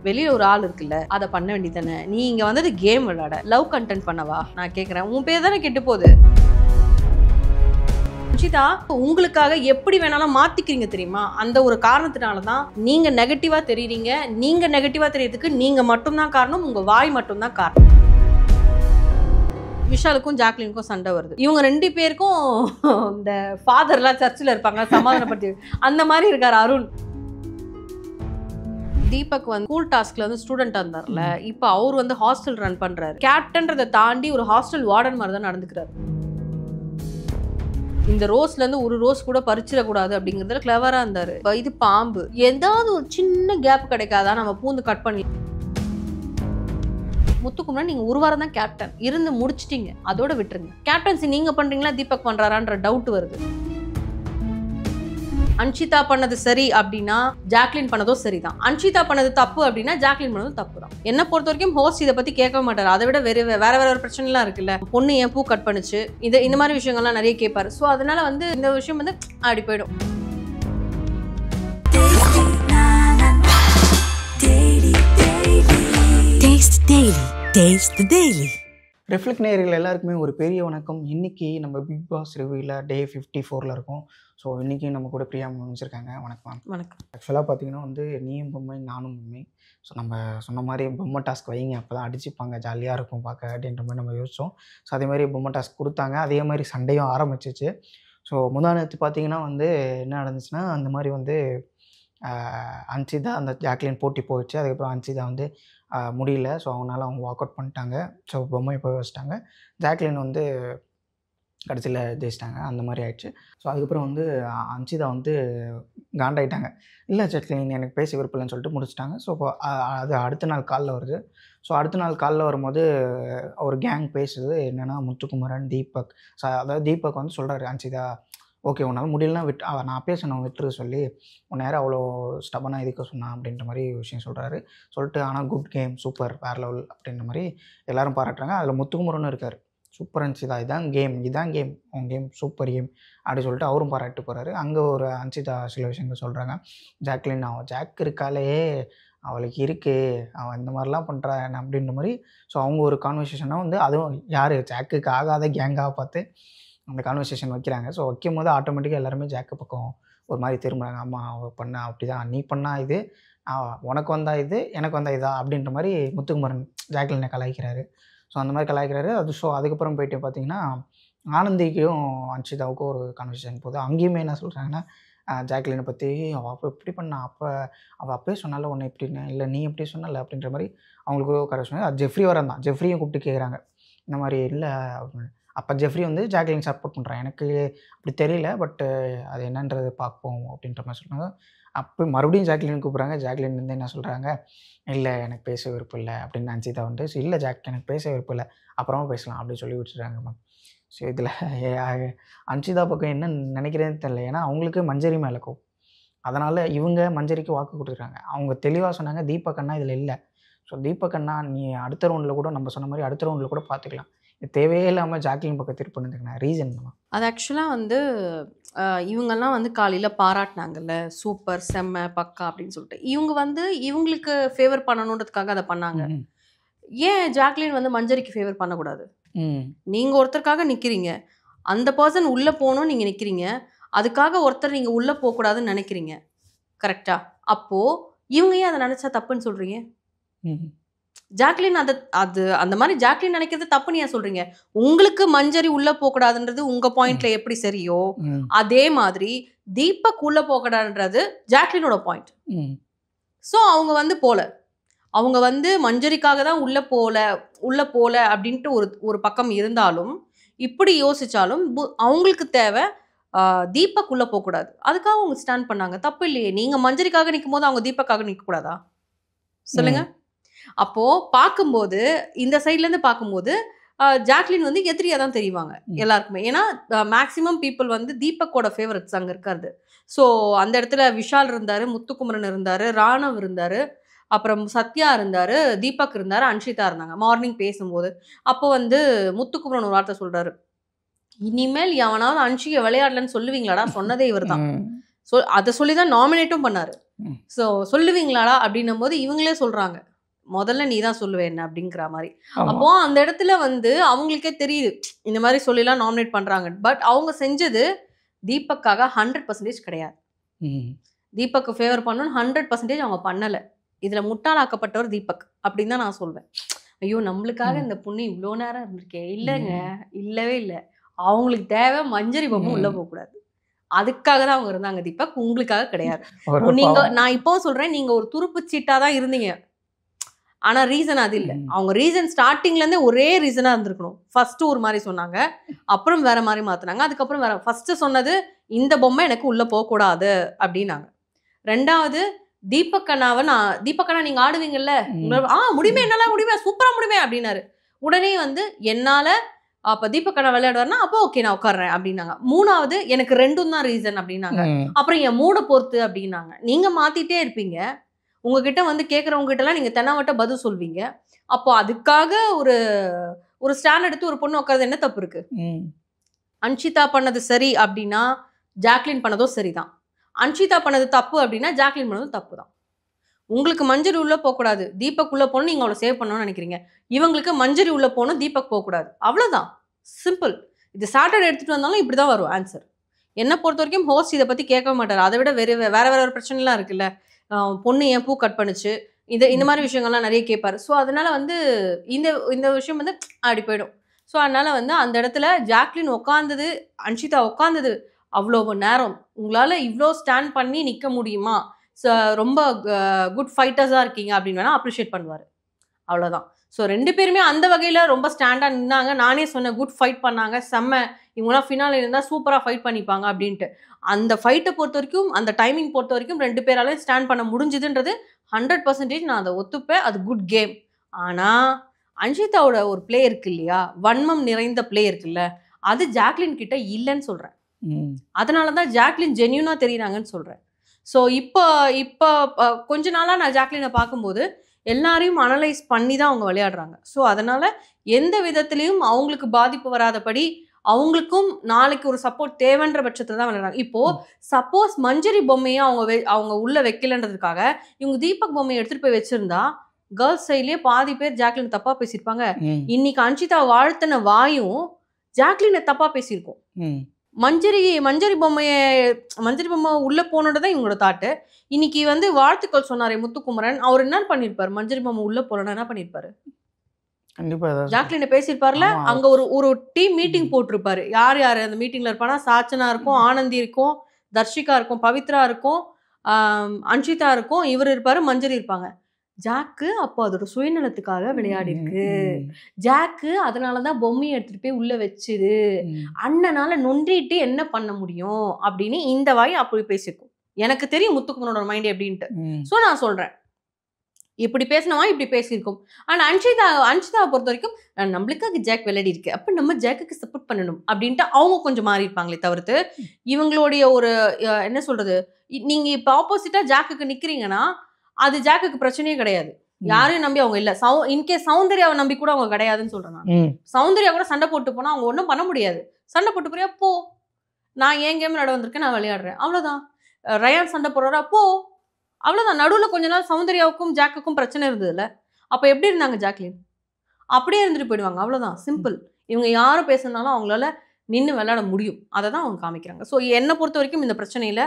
வெளியில ஒரு ஆள் இருக்குல்ல, அதை பண்ண வேண்டியதானே. நீ இங்க வந்தது கேம் விளையாட, லவ் கண்டென்ட் பண்ணவா? நான் கேட்குறேன், உன் பேர் தானே கெட்டு போகுது. அன்ஷிதா, உங்களுக்காக எப்படி வேணாலும் மாத்திக்கிறீங்க தெரியுமா? அந்த ஒரு காரணத்தினால தான் நீங்க நெகட்டிவா தெரியுறீங்க. நீங்க நெகட்டிவா தெரியறதுக்கு நீங்க மட்டும்தான் காரணம், உங்க வாய் மட்டும்தான் காரணம். விஷாலுக்கும் ஜாக்லினுக்கும் சண்டை வருது. இவங்க 2 பேருக்கும் இந்த ஃபாதர்லாம் சர்ச்சில் இருப்பாங்க, சமாதானப்படுத்தி அந்த மாதிரி இருக்காரு அருண். தீபக் வந்து ஸ்கூல் டாஸ்க்ல வந்து ஸ்டூடெண்டா இருந்தார்ல, இப்போ அவர் வந்து ஹாஸ்டல் ரன் பண்றாரு. கேப்டன்றதை தாண்டி ஒரு ஹாஸ்டல் வார்டன் மாதிரி தான் நடந்துக்கிறாரு. இந்த ரோஸ்ல இருந்து ஒரு ரோஸ் கூட பறிச்சிடக்கூடாது அப்படிங்கிறதுல கிளவரா இருந்தாரு. இது பாம்பு, ஏதாவது ஒரு சின்ன கேப் கிடைக்காதா நம்ம பூந்து கட் பண்ணி. முத்துக்குமரன், நீங்க ஒரு வாரம் தான் கேப்டன் இருந்து முடிச்சிட்டீங்க, அதோட விட்டுருங்க. கேப்டன்சி நீங்க பண்றீங்களா தீபக் பண்றாரான்ற டவுட் வருது. அன்ஷிதா பண்ணது சரி அப்படின்னா ஜாக்லின் பண்ணதும் சரிதான். அன்ஷிதா பண்ணது தப்பு அப்படின்னா ஜாக்லின் பண்ணதும் தப்பு தான். என்ன பொறுத்த வரைக்கும் ஹோஸ்ட் இதை பத்தி கேட்க மாட்டாரு. அதை விட வேற ஒரு பிரச்சனைலாம் இருக்குல்ல. பொண்ணு ஏன் பூ கட் பண்ணுச்சு, இந்த மாதிரி விஷயங்கள்லாம் நிறைய கேட்பாரு. ஸோ அதனால வந்து இந்த விஷயம் வந்து அப்படி போயிடும். ரிஃப்ளெக்ட் நேயர்கள் எல்லாருக்குமே ஒரு பெரிய வணக்கம். இன்றைக்கி நம்ம பிக் பாஸ் ரிவ்யூவில் டே 54 இருக்கோம். ஸோ இன்றைக்கி நம்ம கூட பிரியா முடிச்சிருக்காங்க. வணக்கம். வணக்கம். ஆக்சுவலாக பார்த்தீங்கன்னா வந்து நீயும் பொம்மை நானும் பொம்மை. ஸோ நம்ம சொன்ன மாதிரி பொம்மை டாஸ்க் வைங்க, அப்போ தான் அடிச்சுப்பாங்க, ஜாலியாக இருக்கும் பார்க்க அப்படின்ற மாதிரி நம்ம யோசித்தோம். ஸோ அதே மாதிரி பொம்மை டாஸ்க் கொடுத்தாங்க. அதே மாதிரி சண்டையும் ஆரம்பிச்சிச்சு. ஸோ முந்தானத்து பார்த்தீங்கன்னா வந்து என்ன நடந்துச்சுன்னா, அந்த மாதிரி வந்து அன்ஷிதா அந்த ஜாக்லின் போட்டி போயிடுச்சு. அதுக்கப்புறம் அன்ஷிதா வந்து முடியல. ஸோ அவங்க வாக் அவுட் பண்ணிட்டாங்க. ஸோ பொம்மை போய் வச்சிட்டாங்க. ஜாக்லின் வந்து கடைசியில் ஜெயிச்சிட்டாங்க. அந்த மாதிரி ஆயிடுச்சு. ஸோ அதுக்கப்புறம் வந்து அன்ஷிதா வந்து காண்டாயிட்டாங்க. இல்லை ஜாக்லின் எனக்கு பேச விருப்பம்னு சொல்லிட்டு முடிச்சிட்டாங்க. ஸோ இப்போ அது அடுத்த நாள் காலைல வருது. ஸோ அடுத்த நாள் காலைல வரும்போது ஒரு கேங் பேசுது. என்னென்னா முத்துக்குமரன், தீபக். அதாவது தீபக் வந்து சொல்கிறாரு, அன்ஷிதா ஓகே உன்னால் முடியலன்னா நான் பேசணும் விட்டுரு சொல்லி உன் நேரம் அவ்வளோ ஸ்டபனாக இதுக்க சொன்னான் அப்படின்ற மாதிரி விஷயம் சொல்கிறாரு. சொல்லிட்டு ஆனால் குட் கேம், சூப்பர், வேறு லெவல் அப்படின்ற மாதிரி எல்லோரும் பாராட்டுறாங்க. அதில் முத்துக்குமரனும் இருக்கார். சூப்பர் அன்ஷிதா, இதான் கேம், உன் கேம் சூப்பர் கேம் அப்படி சொல்லிட்டு அவரும் பாராட்டு போகிறாரு. அங்கே ஒரு அன்ஷிதா சில விஷயங்கள் சொல்கிறாங்க. ஜாக்லின் அவன் ஜாக் இருக்காலே, அவளுக்கு இருக்குது, அவன் இந்த மாதிரிலாம் பண்ணுறான் அப்படின்ற மாதிரி. ஸோ அவங்க ஒரு கான்வர்சேஷனாக வந்து அதுவும் யார் ஜாக்குக்கு ஆகாத கேங்காக பார்த்து அந்த கான்வர்சேஷன் வைக்கிறாங்க. ஸோ வைக்கும் போது ஆட்டோமேட்டிக்காக எல்லாருமே ஜாக்கு பக்கம் ஒரு மாதிரி திரும்புகிறாங்க. அம்மா அவள் பண்ணா அப்படி தான், நீ பண்ணா இது, உனக்கு வந்தா இது, எனக்கு வந்தா இதா அப்படின்ற மாதிரி முத்துக்குமரன் ஜாக்லினை கலாய்க்கிறாரு. ஸோ அந்த மாதிரி கலாய்க்கிறாரு. ஸோ அதுக்கப்புறம் போயிட்டு பார்த்தீங்கன்னா ஆனந்திக்கும் அன்ஷிதாவுக்கும் ஒரு கான்வர்சேஷன் போகுது. அங்கேயுமே என்ன சொல்கிறாங்கன்னா, ஜாக்லினை பற்றி அவள் அப்போ இப்படி பண்ணா, அவள் அப்பயே சொன்னால உன்னை இப்படின்னு, இல்லை நீ எப்படி சொன்னல அப்படின்ற மாதிரி அவங்களுக்கு ஒரு கரெக்ஷன். அது ஜெஃப்ரி வர தான், ஜெஃப்ரியும் கூப்பிட்டு கேட்குறாங்க இந்த மாதிரி இல்லை அப்படின்னு. அப்போ ஜெஃப்ரி வந்து ஜாக்லின் சப்போர்ட் பண்ணுறான். எனக்கு அப்படி தெரியல, பட்டு அது என்னன்றது பார்ப்போம் அப்படின்ற மாதிரி சொல்கிறாங்க. அப்போ மறுபடியும் ஜாக்லின் கூப்பிட்றாங்க. ஜாக்லின் வந்து என்ன சொல்கிறாங்க, இல்லை எனக்கு பேச விருப்பம் இல்லை அப்படின்னு அன்ஷிதா வந்து, ஸோ இல்லை ஜாக் எனக்கு பேச விருப்பம் இல்லை, அப்புறமா பேசலாம் அப்படின்னு சொல்லி விட்டுறாங்க மேம். ஸோ இதில் அன்ஷிதா பக்கம் என்ன நினைக்கிறேன்னு தெரியல. ஏன்னா அவங்களுக்கு மஞ்சரி மேலே கோவம். அதனால் இவங்க மஞ்சரிக்கு வாக்கு கொடுத்துருக்காங்க. அவங்க தெளிவாக சொன்னாங்க, தீபக் அண்ணா இதில் இல்லை. ஸோ தீபக் அண்ணா நீ அடுத்த ரவுண்டில் கூட, நம்ம சொன்ன மாதிரி அடுத்த ரவுண்டில் கூட பார்த்துக்கலாம், தேவையே இல்லாமல் ஜாக்லின் பக்கம் திருப்பினதுக்கு ரீசன் தான். அது ஆக்சுவலாக வந்து இவங்கெல்லாம் வந்து காலையில் பாராட்டினாங்கல்ல, சூப்பர், செம்ம, பக்கா அப்படின்னு சொல்லிட்டு. இவங்க வந்து இவங்களுக்கு ஃபேவர் பண்ணணுன்றதுக்காக அதை பண்ணாங்க. ஏன் ஜாக்லின் வந்து மஞ்சரிக்கு ஃபேவர் பண்ணக்கூடாது? நீங்கள் ஒருத்தருக்காக நிற்கிறீங்க, அந்த பர்சன் உள்ளே போகணும்னு நீங்கள் நிற்கிறீங்க, அதுக்காக ஒருத்தர் நீங்கள் உள்ளே போகக்கூடாதுன்னு நினைக்கிறீங்க, கரெக்டா? அப்போது இவங்க ஏன் அதை நினச்சா தப்புன்னு சொல்கிறீங்க? ஜாக்லின் அது அந்த மாதிரி ஜாக்லின் நினைக்கிறது தப்புன்னு ஏன் சொல்றீங்க? உங்களுக்கு மஞ்சரி உள்ள போகக்கூடாதுன்றது உங்க பாயிண்ட்ல எப்படி சரியோ, அதே மாதிரி தீபக் உள்ள போகக்கூடாதுன்றது ஜாக்லினோட பாயிண்ட். ஸோ அவங்க வந்து அவங்க வந்து மஞ்சரிக்காக தான் உள்ள போல அப்படின்ட்டு ஒரு பக்கம் இருந்தாலும், இப்படி யோசிச்சாலும் அவங்களுக்கு தேவை தீபக் உள்ள போகக்கூடாது. அதுக்காக அவங்க ஸ்டாண்ட் பண்ணாங்க. தப்பு இல்லையே. நீங்க மஞ்சரிக்காக நிற்கும் போது அவங்க தீபக்காக நிற்கக்கூடாதா? சொல்லுங்க. அப்போ பார்க்கும்போது இந்த சைட்லேருந்து பார்க்கும்போது ஜாக்லின் வந்து எதிரியாக தான் தெரிவாங்க எல்லாருக்குமே. ஏன்னா மேக்ஸிமம் பீப்புள் வந்து தீபக்கோட ஃபேவரட்ஸ் அங்கே இருக்காது. ஸோ அந்த இடத்துல விஷால் இருந்தார், முத்துக்குமரன் இருந்தார், ராணவ் இருந்தார், அப்புறம் சத்யா இருந்தார், தீபக் இருந்தார், அன்ஷிதா இருந்தாங்க மார்னிங் பேசும்போது. அப்போ வந்து முத்துக்குமரன் ஒரு வார்த்தை சொல்கிறாரு, இனிமேல் எவனாவது அன்ஷியை விளையாடலன்னு சொல்லுவீங்களாடா, சொன்னதே இவர் தான். அதை சொல்லி தான் நாமினேட்டும் பண்ணார். ம். ஸோ சொல்லுவீங்களாடா அப்படின்னும் போது இவங்களே சொல்றாங்க, முதல்ல நீ தான் சொல்லுவ என்ன அப்படிங்கிற மாதிரி. ஆமா. அப்போ அந்த இடத்துல வந்து அவங்களுக்கே தெரியுது இந்த மாதிரி சொல்லிலாம் நாமினேட் பண்றாங்க. பட் அவங்க செஞ்சது தீபக்காக 100% கிடையாது. ம். தீபக்கு ஃபேவர் பண்ணணும்னு 100% அவங்க பண்ணல. இதுல முட்டாளாக்கப்பட்டவர் தீபக் அப்படின்னு தான் நான் சொல்வேன். ஐயோ நம்மளுக்காக ம். இந்த பொண்ணு இவ்வளோ நேரம் இருந்திருக்கே. இல்லைங்க, இல்லவே இல்லை. அவங்களுக்கு தேவை மஞ்சரி பொம்மை உள்ள ம். போகக்கூடாது. அதுக்காக தான் அவங்க இருந்தாங்க தீபக், உங்களுக்காக கிடையாது. ஒரு நீங்க பாவம். நான் இப்பவும் சொல்றேன், நீங்க ஒரு துருப்பு சீட்டா தான் இருந்தீங்க. ஆனா ரீசன் அது இல்ல. ம். அவங்க ரீசன் ஸ்டார்டிங்ல இருந்தே ஒரே ரீசனா இருந்திருக்கணும். ஃபர்ஸ்ட் ஒரு மாதிரி சொன்னாங்க, அப்புறம் வேற மாதிரி மாத்துனாங்க. அதுக்கப்புறம் வேற ஃபர்ஸ்ட் சொன்னது இந்த பொம்மை எனக்கு உள்ள போகக்கூடாது அப்படின்னாங்க. ரெண்டாவது தீபக் அண்ணாவை தீபக் அண்ணா நீங்க ஆடுவீங்கல்ல, முடியுமே, என்னால முடியுமே, சூப்பரா முடியுமே அப்படின்னாரு. உடனே வந்து என்னால அப்ப தீபக் அண்ணா விளையாடுவாருன்னா அப்போ ஓகே நான் உட்கார்றேன் அப்படின்னாங்க. மூணாவது எனக்கு ரெண்டும் தான் ரீசன் அப்படின்னாங்க. ம். அப்புறம் என் மூட பொறுத்து அப்படின்னாங்க. நீங்க மாத்திட்டே இருப்பீங்க. உங்ககிட்ட வந்து கேட்கறவங்க கிட்ட எல்லாம் நீங்க தென்னாவட்ட பதில் சொல்வீங்க. அப்போ அதுக்காக ஒரு ஒரு ஸ்டாண்ட் எடுத்து ஒரு பொண்ணு உட்கார்றது என்ன தப்பு இருக்கு? ம். அன்ஷிதா பண்ணது சரி அப்படின்னா ஜாக்லின் பண்ணதும் சரிதான். அன்ஷிதா பண்ணது தப்பு அப்படின்னா ஜாக்லின் பண்ணதும் தப்பு தான். உங்களுக்கு மஞ்சரி உள்ள போகக்கூடாது, தீபக் உள்ள போகணும், நீங்க அவளை சேவ் பண்ணணும்னு நினைக்கிறீங்க. இவங்களுக்கு மஞ்சரி உள்ள போகணும், தீபக் போகக்கூடாது. அவ்வளவுதான், சிம்பிள். இது சாட்டர்டே எடுத்துட்டு வந்தாலும் இப்படி தான் வரும் ஆன்சர். என்னை பொறுத்த வரைக்கும் ஹோஸ்ட் இதை பத்தி கேட்க மாட்டாரு. அதை விட வேற வேற வேற ஒரு பிரச்சனைலாம் இருக்குல்ல. பொண்ணு ஏன் பூ கட் பண்ணுச்சு, இந்த மாதிரி விஷயங்கள்லாம் நிறைய கேட்பாரு. ஸோ அதனால வந்து இந்த இந்த விஷயம் வந்து அப்படி போயிடும். ஸோ அதனால வந்து அந்த இடத்துல ஜாக்லின் உட்காந்தது, அன்ஷிதா உட்காந்தது அவ்வளோ நேரம் உங்களால இவ்வளோ ஸ்டாண்ட் பண்ணி நிற்க முடியுமா, ரொம்ப குட் ஃபைட்டர்ஸாக இருக்கீங்க அப்படின்னு வேணா அப்ரிஷியேட் பண்ணுவார். அவ்வளோதான். ஸோ 2 பேருமே அந்த வகையில் ரொம்ப ஸ்டாண்டாக நின்னாங்க. நானே சொன்னேன் குட் ஃபைட் பண்ணாங்க, செம்ம, இவங்களாம் ஃபினாலே இருந்தால் சூப்பராக ஃபைட் பண்ணிப்பாங்க அப்படின்ட்டு. அந்த ஃபைட்டை பொறுத்த வரைக்கும், அந்த டைமிங் பொறுத்த வரைக்கும் 2 பேராலையும் ஸ்டாண்ட் பண்ண முடிஞ்சுதுன்றது 100% நான் அதை ஒத்துப்பேன். அது குட் கேம். ஆனால் அன்ஷிதாவோட ஒரு பிளே இருக்கு இல்லையா, வன்மம் நிறைந்த பிளே இருக்குல்ல, அது ஜாக்லின் கிட்ட இல்லைன்னு சொல்கிறேன். அதனால தான் ஜாக்லின் ஜென்யூனாக தெரியுறாங்கன்னு சொல்கிறேன். ஸோ இப்போ இப்போ கொஞ்ச நாளாக நான் ஜாக்லினை பார்க்கும்போது எல்லாரையும் அனலைஸ் பண்ணி தான் அவங்க விளையாடுறாங்க. ஸோ அதனால் எந்த விதத்துலேயும் அவங்களுக்கு பாதிப்பு வராதபடி அவங்களுக்கும் நாளைக்கு ஒரு சப்போர்ட் தேவைன்ற பட்சத்தில் தான் விளையாடுறாங்க. இப்போது சப்போஸ் மஞ்சரி பொம்மையை அவங்க உள்ளே வைக்கலன்றதுக்காக இவங்க தீபக் பொம்மையை எடுத்துகிட்டு போய் வச்சுருந்தா கேர்ள்ஸ் சைட்லேயே பாதி பேர் ஜாக்லின் தப்பாக பேசியிருப்பாங்க. இன்னைக்கு அன்ஷிதா வாழ்த்தின வாயும் ஜாக்லினை தப்பாக பேசியிருக்கோம். மஞ்சரி பொம்மை உள்ள போனதான் இவங்களோட தாட்டு. இன்னைக்கு வந்து வாழ்த்துக்கள் சொன்னாரே முத்துக்குமரன், அவர் என்ன பண்ணிருப்பாரு? மஞ்சரி பொம்மை உள்ள போலன்னா என்ன பண்ணிருப்பாரு? கண்டிப்பா ஜாக்லினை பேசியிருப்பார்ல. அங்க ஒரு டீம் மீட்டிங் போட்டிருப்பாரு. யார் யார் அந்த மீட்டிங்ல இருப்பானா, சாச்சனா இருக்கும், ஆனந்தி இருக்கும், தர்ஷிகா இருக்கும், பவித்ரா இருக்கும், அன்ஷிதா இருக்கும், இவர் இருப்பாரு, மஞ்சரி இருப்பாங்க. ஜாக்கு அப்போ அதோட சுயநலத்துக்காக விளையாடி இருக்கு. ஜாக்கு அதனாலதான் பொம்மையை எடுத்துட்டு போய் உள்ள வச்சுது. அண்ணனால நொண்டிட்டு என்ன பண்ண முடியும் அப்படின்னு இந்த வாய் அப்படி பேசிருக்கும். எனக்கு தெரியும் முத்துக்குமரனோட மைண்ட் எப்படின்ட்டு. ஸோ நான் சொல்றேன், இப்படி பேசினவா இப்படி பேசியிருக்கும். ஆனால் அன்ஷிதாவை பொறுத்த வரைக்கும் நம்மளுக்காக ஜாக் விளையாடி இருக்கு, அப்போ நம்ம ஜாக்குக்கு சப்போர்ட் பண்ணணும் அப்படின்ட்டு அவங்க கொஞ்சம் மாறி இருப்பாங்களே தவிர்த்து இவங்களுடைய ஒரு என்ன சொல்றது, நீங்க இப்போ ஆப்போசிட்டா ஜாக்குக்கு நிக்கிறீங்கன்னா அது ஜாக்குக்கு பிரச்சனையே கிடையாது. யாரையும் நம்பி அவங்க இல்ல. இன்கேஸ் சௌந்தர்யாவை நம்பி கூட அவங்க கிடையாதுன்னு சொல்றேன் நான். சௌந்தர்யா கூட சண்டை போட்டு போனா அவங்க ஒன்றும் பண்ண முடியாது. சண்டை போட்டு போறியா போ, நான் ஏன் கேம் விளையாட வந்திருக்கேன், நான் விளையாடுறேன், அவ்வளோதான். ரயான் சண்டை போடுறா போ, அவ்வளோதான். நடுவில் கொஞ்ச நாள் சௌந்தர்யாவுக்கும் ஜாக்குக்கும் பிரச்சனை இருந்ததுல, அப்போ எப்படி இருந்தாங்க ஜாக்லின்? அப்படியே இருந்துட்டு போயிடுவாங்க, அவ்வளோதான், சிம்பிள். இவங்க யாரும் பேசுனாலும் அவங்களால நின்று விளையாட முடியும், அதை தான் அவங்க காமிக்கிறாங்க. ஸோ என்னை பொறுத்த வரைக்கும் இந்த பிரச்சனையில்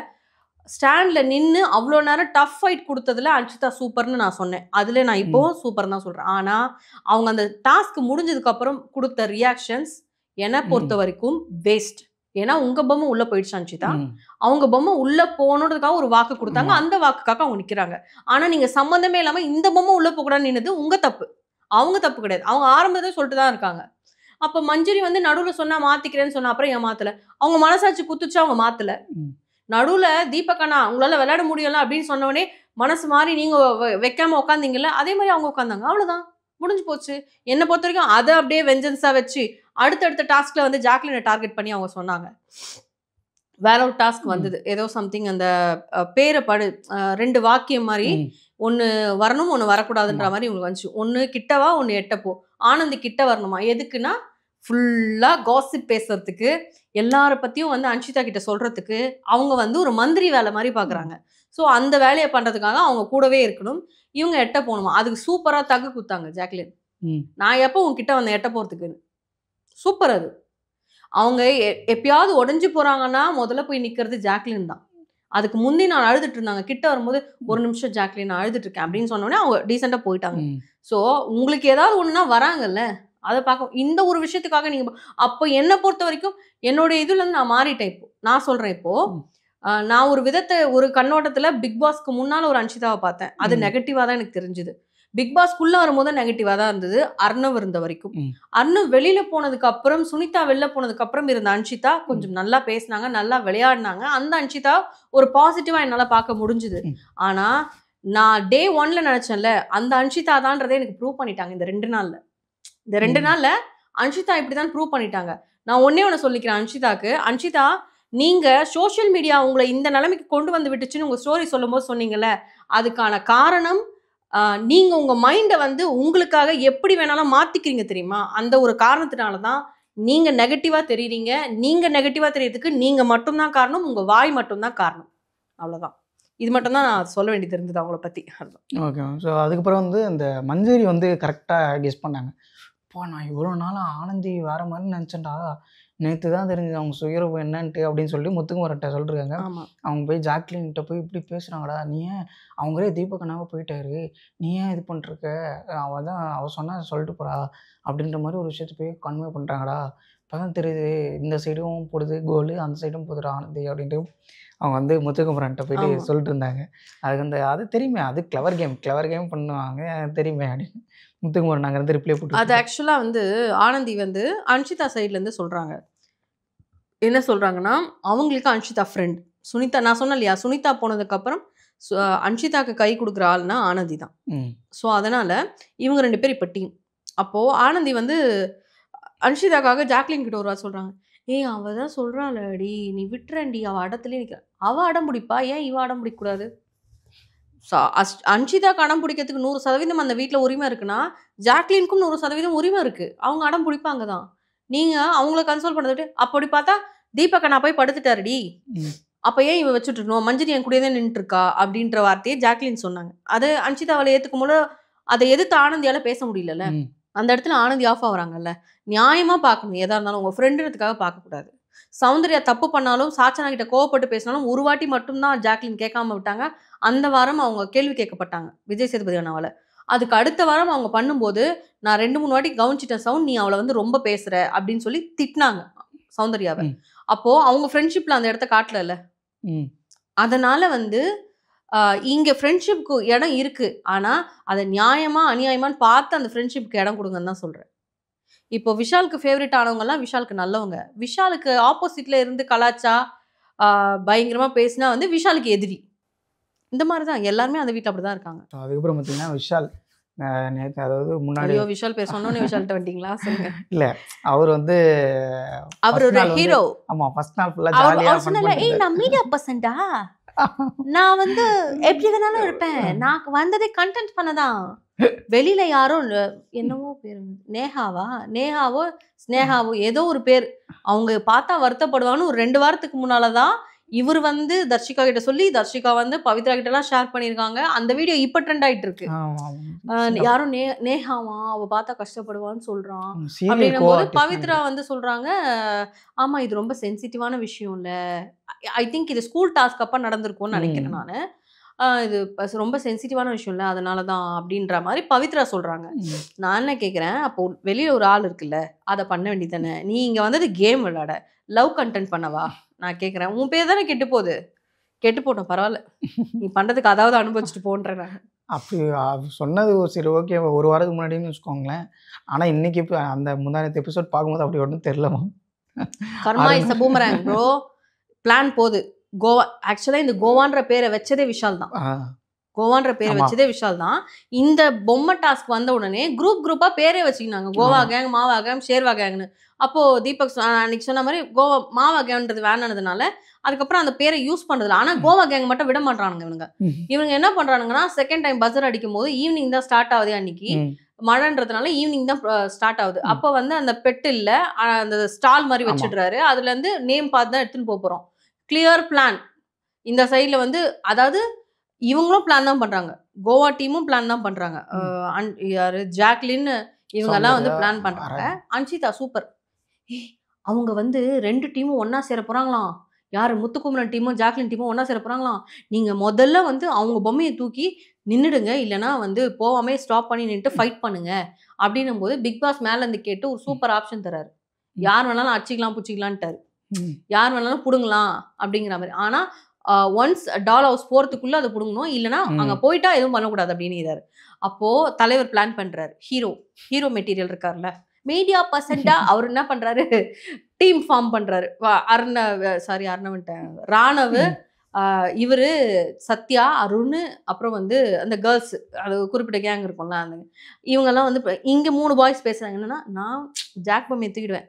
ஸ்டாண்டில் நின்று அவ்வளோ நேரம் டஃப் ஃபைட் கொடுத்ததுல அன்ஷிதா சூப்பர்னு நான் சொன்னேன். அதில் நான் இப்போவும் சூப்பர் தான் சொல்கிறேன். ஆனால் அவங்க அந்த டாஸ்க் முடிஞ்சதுக்கப்புறம் கொடுத்த ரியாக்ஷன்ஸ் என்னை பொறுத்த வரைக்கும் வேஸ்ட். ஏன்னா உங்கள் பொம்மை உள்ளே போயிடுச்சு அன்ஷிதா, அவங்க பொம்மை உள்ளே போகணுன்றதுக்காக ஒரு வாக்கு கொடுத்தாங்க, அந்த வாக்குக்காக அவங்க நிற்கிறாங்க. ஆனால் நீங்கள் சம்மந்தமே இல்லாமல் இந்த பொம்மை உள்ளே போகக்கூடாதுன்னு நின்னது உங்கள் தப்பு, அவங்க தப்பு கிடையாது. அவங்க ஆரம்பத்தை சொல்லிட்டு தான் இருக்காங்க. அப்போ மஞ்சரி வந்து நடுவில் சொன்னால் மாற்றிக்கிறேன்னு சொன்னால் அப்புறம் ஏன் மாற்றலை? அவங்க மனசாட்சி குத்துச்சா அவங்க மாற்றலை. நடுவில் தீபக் அண்ணா உங்களால் விளையாட முடியல அப்படின்னு சொன்னவொடனே மனசு மாறி நீங்கள் வைக்காம உட்காந்தீங்கல்ல, அதே மாதிரி அவங்க உட்காந்தாங்க, அவ்வளோதான், முடிஞ்சு போச்சு. என்னை பொறுத்த வரைக்கும் அதை அப்படியே வெஞ்சன்ஸாக வச்சு அடுத்தடுத்த டாஸ்கில் வந்து ஜாக்லினை டார்கெட் பண்ணி அவங்க சொன்னாங்க. வேற ஒரு டாஸ்க் வந்தது, ஏதோ சம்திங் அந்த பேரை 2 வாக்கியம் மாதிரி ஒன்று வரணும் ஒன்று வரக்கூடாதுன்ற மாதிரி இவங்களுக்கு வந்துச்சு. ஒன்று கிட்டவா ஒன்று எட்டப்போ. ஆனந்தி கிட்ட வரணுமா, எதுக்குன்னா ஃபுல்லாக காசிப் பேசுறதுக்கு, எல்லாரை பற்றியும் வந்து அன்ஷிதா கிட்ட சொல்கிறதுக்கு அவங்க வந்து ஒரு மந்திரி வேலை மாதிரி பார்க்குறாங்க. ஸோ அந்த வேலையை பண்றதுக்காக அவங்க கூடவே இருக்கணும், இவங்க எட்ட போகணுமா. அதுக்கு சூப்பரா தகு குத்தாங்க ஜாக்லின். நான் எப்போ உன்கிட்ட வந்து எட்ட போறதுக்குன்னு. சூப்பர் அது. அவங்க எப்பயாவது உடைஞ்சு போறாங்கன்னா முதல்ல போய் நிக்கிறது ஜாக்லின் தான். அதுக்கு முந்தி நான் அழுதுட்டு இருந்தாங்க. கிட்ட வரும்போது ஒரு நிமிஷம் ஜாக்லின் நான் அழுதுட்டு இருக்கேன் அப்படின்னு சொன்னோடனே அவங்க டீசெண்டா போயிட்டாங்க. ஸோ உங்களுக்கு ஏதாவது ஒண்ணுனா வராங்கல்ல, அதை பார்க்க இந்த ஒரு விஷயத்துக்காக நீங்க அப்போ என்னை பொறுத்த வரைக்கும் என்னோட இதுல இருந்து நான் மாறிட்டேன். இப்போ நான் சொல்றேன், இப்போ நான் ஒரு விதத்தை ஒரு கண்ணோட்டத்துல பிக் பாஸ்க்கு முன்னால ஒரு அன்ஷிதாவை பார்த்தேன். அது நெகட்டிவா தான் எனக்கு தெரிஞ்சது. பிக் பாஸ்க்குள்ள வரும்போது நெகட்டிவா தான் இருந்தது, அர்ணவ் இருந்த வரைக்கும். அர்ணவ் வெளியில போனதுக்கு அப்புறம், சுனிதா வெளில போனதுக்கு அப்புறம் இருந்த அன்ஷிதா கொஞ்சம் நல்லா பேசினாங்க, நல்லா விளையாடினாங்க. அந்த அன்ஷிதா ஒரு பாசிட்டிவா என்னால பார்க்க முடிஞ்சுது. ஆனா நான் டே 1ல நினைச்சேன்ல, அந்த அன்ஷிதா தான்றதை எனக்கு ப்ரூவ் பண்ணிட்டாங்க இந்த 2 நாள்ல. இந்த 2 நாள்ல அன்ஷிதா இப்படிதான் ப்ரூவ் பண்ணிட்டாங்க. நான் ஒன்னே ஒன்று சொல்லிக்கிறேன் அன்ஷிதாக்கு. அன்ஷிதா, நீங்க சோஷியல் மீடியா உங்களை இந்த நிலைமைக்கு கொண்டு வந்து விட்டுச்சுன்னு உங்க ஸ்டோரி சொல்லும் போது சொன்னீங்கல்ல, அதுக்கான காரணம் நீங்க உங்க மைண்டை வந்து உங்களுக்காக எப்படி வேணாலும் மாத்திக்கிறீங்க தெரியுமா? அந்த ஒரு காரணத்தினால தான் நீங்க நெகட்டிவா தெரியுறீங்க. நீங்க நெகட்டிவா தெரியறதுக்கு நீங்க மட்டும்தான் காரணம், உங்க வாய் மட்டும்தான் காரணம். அவ்வளவுதான். இது மட்டும் தான் நான் சொல்ல வேண்டியது இருந்தது அவங்கள பத்தி. ஓகே. ஸோ அதுக்கப்புறம் வந்து அந்த மஞ்சரி வந்து கரெக்டாக கெஸ் பண்ணாங்க. அப்பா நான் இவ்வளோ நாளாக ஆனந்தி வேற மாதிரி நினச்சேன்டா, நேற்று தான் தெரிஞ்சது அவங்க சுயரூபம் என்னன்ட்டு அப்படின்னு சொல்லி முத்துக்குமரன்ட்ட சொல்லிருக்காங்க. அவங்க போய் ஜாக்லின்கிட்ட போய் இப்படி பேசுகிறாங்கடா, நீ ஏன் அவங்களே தீபக் அண்ணாவை போயிட்டாரு, நீ ஏன் இது பண்ணிருக்க, அவள் சொன்னால் சொல்லிட்டு போகிறா அப்படின்ற மாதிரி ஒரு விஷயத்த போய் கன்வே பண்ணுறாங்கடா. இப்போ தான் தெரியுது இந்த சைடும் போடுது கோலு, அந்த சைடும் போடுறா ஆனந்தி அப்படின்ட்டு அவங்க வந்து முத்துக்குமரன்ட்ட போயிட்டு சொல்லிட்டு இருந்தாங்க. அதுக்கு அது தெரியுமே, அது கிளவர் கேம் பண்ணுவாங்க தெரியுமே அப்படின்னு முத்துக்குமரன் நாங்கள் வந்து ரிப்ளை போட்டு அது ஆக்சுவலாக வந்து ஆனந்தி வந்து அன்ஷிதா சைட்லேருந்து சொல்கிறாங்க. என்ன சொல்கிறாங்கன்னா, அவங்களுக்கு அன்ஷிதா ஃப்ரெண்ட். சுனிதா நான் சொன்னேன் இல்லையா, சுனிதா போனதுக்கப்புறம் அன்ஷிதாவுக்கு கை கொடுக்குற ஆள்னா ஆனந்தி தான். ஸோ அதனால் இவங்க 2 பேர் இப்போ டீம். அப்போது ஆனந்தி வந்து அன்ஷிதாக்காக ஜாக்லின் கிட்ட ஒரு வாரம் சொல்கிறாங்க, ஏய் அவள் தான் சொல்கிறாளடி, நீ விட்டுறேன்டி, அவள் அடத்துலேயே நிற்க. அவள் அடம் பிடிப்பா, ஏன் இவள் அடம் பிடிக்கக்கூடாது? அன்ஷிதாக்கு அடம் பிடிக்கிறதுக்கு 100% அந்த வீட்டில் உரிமை இருக்குன்னா, ஜாக்லினுக்கும் 100% உரிமை இருக்குது. அவங்க அடம் பிடிப்பாங்க தான். நீங்கள் அவங்கள கன்சோல் பண்ணதை விட்டு, அப்படி பார்த்தா தீபக் நான் போய் படுத்துட்டாருடி, அப்போ ஏன் இவன் வச்சுட்டு இருக்கணும், மஞ்சரி என் கூடயே தான் நின்றுருக்கா அப்படின்ற வார்த்தையை ஜாக்லின் சொன்னாங்க. அது அன்ஷிதா அவளை ஏற்றுக்கும் போது அதை எதிர்த்து ஆனந்தியால் பேச முடியலல்ல. அந்த இடத்துல ஆனந்தி ஆஃப் ஆகுறாங்கல்ல. நியாயமாக பார்க்கணும், எதாக இருந்தாலும் உங்கள் ஃப்ரெண்டுன்றதுக்காக பார்க்கக்கூடாது. சௌந்தர்யா தப்பு பண்ணாலும், சாச்சனா கிட்ட கோவப்பட்டு பேசினாலும் ஒரு வாட்டி மட்டும்தான் ஜாக்லின் கேட்காம விட்டாங்க. அந்த வாரம் அவங்க கேள்வி கேட்கப்பட்டாங்க விஜய் சேதுபதி அண்ணாவால். அதுக்கு அடுத்த வாரம் அவங்க பண்ணும்போது, நான் 2-3 வாட்டி கவனிச்சிட்டேன் சவுண்ட், நீ அவளை வந்து ரொம்ப பேசுகிற அப்படின்னு சொல்லி திட்டினாங்க சௌந்தர்யாவை. அப்போது அவங்க ஃப்ரெண்ட்ஷிப்பில் அந்த இடத்த காட்டல. அதனால் வந்து இங்கே ஃப்ரெண்ட்ஷிப்க்கு இடம் இருக்குது. ஆனால் அதை நியாயமாக அநியாயமானு பார்த்து அந்த ஃப்ரெண்ட்ஷிப்க்கு இடம் கொடுங்கன்னு தான் சொல்கிறேன். இப்போ விஷாலுக்கு ஃபேவரட் ஆனவங்கலாம் விஷாலுக்கு நல்லவங்க. விஷாலுக்கு ஆப்போசிட்டில் இருந்து கலாச்சா பயங்கரமாக பேசினா வந்து விஷாலுக்கு எதிரி. இந்த மாதிரி தான் எல்லாருமே அந்த வீட்டில் அப்படி தான் இருக்காங்க. அதுக்கப்புறம் பார்த்தீங்கன்னா விஷால் நேற்று, அதாவது முன்னாடி விஷால் பேர் சொன்னோன்னே விஷால்கிட்ட வந்துட்டீங்களா? சொல்லுங்க. இல்லை, அவர் வந்து அவர் ஒரு ஹீரோ. ஆமாம், ஃபர்ஸ்ட் நாள் ஃபுல்லாக ஜாலியாக ஏய் நான் மீடியா பர்சன்டா, நான் வந்து எப்படி வேணாலும் இருப்பேன், நான் வந்ததே கண்டென்ட் பண்ணதான். வெளியில யாரும் என்னவோ பேர் நேஹாவோ ஸ்னேகாவோ ஏதோ ஒரு பேர், அவங்க பார்த்தா வருத்தப்படுவான்னு ஒரு 2 வாரத்துக்கு முன்னாலதான் இவர் வந்து தர்ஷிகா கிட்ட சொல்லி, தர்ஷிகா வந்து பவித்ரா கிட்ட எல்லாம் ஷேர் பண்ணியிருக்காங்க. அந்த வீடியோ இப்போ ட்ரெண்ட் ஆயிட்டு இருக்கு. யாரும் நேஹாவா அவ பார்த்தா கஷ்டப்படுவான்னு சொல்றான் அப்படின்னும் போது பவித்ரா வந்து சொல்றாங்க, ஆமா இது ரொம்ப சென்சிட்டிவான விஷயம் இல்ல, ஐ திங்க் இது ஸ்கூல் டாஸ்க் அப்ப நடந்திருக்கும்னு நினைக்கிறேன் நானு, இது ரொம்ப சென்சிட்டிவான விஷயம் இல்லை, அதனால தான் அப்படின்ற மாதிரி பவித்ரா சொல்கிறாங்க. நான் என்ன கேட்குறேன், அப்போ வெளியில் ஒரு ஆள் இருக்குல்ல, அதை பண்ண வேண்டியது தானே. நீ இங்கே வந்தது கேம் விளையாட, லவ் கண்டென்ட் பண்ணவா? நான் கேட்குறேன், உன் பேர் தானே கெட்டு போகுது, கெட்டு போட்டோம் பரவாயில்ல, நீ பண்ணுறதுக்கு அதாவது அனுபவிச்சுட்டு போன்றேன். அப்படி சொன்னது சரி ஓகே, ஒரு வாரத்துக்கு முன்னாடின்னு வச்சுக்கோங்களேன். ஆனால் இன்னைக்கு இப்போ அந்த முந்தானத்து எபிசோட் பார்க்கும்போது அப்படி ஒன்றும் தெரியலமா. Karma is a boomerang bro. Plan போகுது கோவா. ஆக்சுவலாக இந்த கோவான்ற பேரை வச்சதே விஷால் தான். கோவான்ற பேரை வச்சதே விஷால் தான். இந்த பொம்மை டாஸ்க் வந்த உடனே குரூப்பாக பேரே வச்சுக்கினாங்க, கோவா கேங், மாவா கேங், ஷேர்வா கேங்னு. அப்போது தீபக் அன்னைக்கு சொன்ன மாதிரி கோவா மாவா கேங்ன்றது வேணானதுனால அதுக்கப்புறம் அந்த பேரை யூஸ் பண்ணுறதில்ல. ஆனால் கோவா கேங் மட்டும் விட மாட்டானுங்க இவங்க என்ன பண்ணுறானுங்கன்னா, செகண்ட் டைம் பஸ்ஸர் அடிக்கும் போது ஈவினிங் தான் ஸ்டார்ட் ஆகுது, அன்னைக்கு மழைன்றதுனால ஈவினிங் தான் ஸ்டார்ட் ஆகுது. அப்போ வந்து அந்த பெட் இல்லை, அந்த ஸ்டால் மாதிரி வச்சுடுறாரு, அதுலேருந்து நேம் பார்த்து தான் எடுத்துன்னு போகிறோம். Clear plan. இந்த சைடில் வந்து அதாவது இவங்களும் பிளான் தான் பண்றாங்க, கோவா டீமும் பிளான் தான் பண்றாங்க. யாரு ஜாக்லின் இவங்கெல்லாம் வந்து சௌந்தர்யா பிளான் பண்றாங்க. அரவிந்த். அன்ஷிதா சூப்பர். அவங்க வந்து 2 டீமும் ஒண்ணா சேர போறாங்களாம். யாரு முத்துக்குமரன் டீமும், ஜாக்லின் டீமும் ஒண்ணா சேர போறாங்களாம். நீங்க முதல்ல வந்து அவங்க பொம்மைய தூக்கி நின்னுடுங்க. இல்லன்னா வந்து போவாமயே ஸ்டாப் பண்ணி நின்னுட்டு ஃபைட் பண்ணுங்க. அப்படின்னும்போது பிக் பாஸ் மேல இருந்து கேட்டு ஒரு சூப்பர் ஆப்ஷன் தராரு. யார் வேணாலும் அடிச்சுக்கலாம், புடிச்சுக்கலான்ட்டாரு. யார் வேணாலும் புடுங்கலாம் அப்படிங்கிற மாரி. ஆனா ஒன்ஸ் டால் ஹவுஸ் போறதுக்குள்ள அத புடுங்கணும். இல்லன்னா அங்க போயிட்டா எதுவும் பண்ணக்கூடாது அப்படின்னுறாரு. அப்போ தலைவர் பிளான் பண்றாரு. ஹீரோ மெட்டீரியல் இருக்கார்ல, மீடியா பர்சன்டா அவர் என்ன பண்றாரு, டீம் ஃபார்ம் பண்றாரு. அர்ணவன்ட்டேன், ராணவ், இவரு சத்யா, அருண், அப்புறம் வந்து அந்த கேர்ள்ஸ், அது குறிப்பிட்ட கேங் இருக்கும்ல, அந்த இவங்கெல்லாம் வந்து இங்க 3 பாய்ஸ் பேசுறாங்க. என்னன்னா, நான் ஜாக் பொம்மையை தூக்கிடுவேன்,